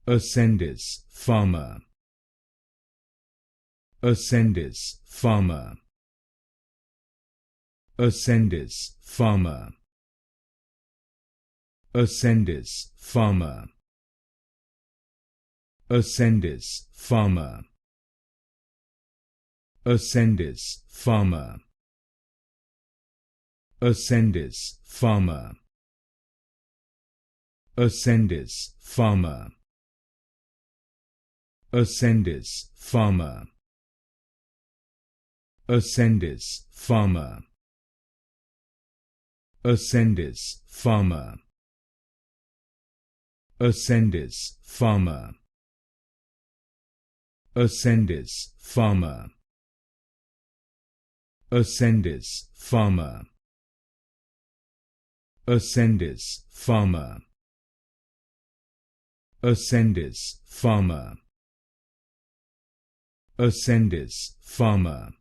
Ascendis Pharma. Ascendis Pharma. Ascendis Pharma. Ascendis Pharma. Ascendis Pharma. Ascendis Pharma. Ascendis Pharma. Ascendis Pharma. Ascendis Pharma. Ascendis Pharma. Ascendis Pharma. Ascendis Pharma. Ascendis Pharma. Ascendis Pharma. Ascendis Pharma. Ascendis Pharma. Ascendis Pharma.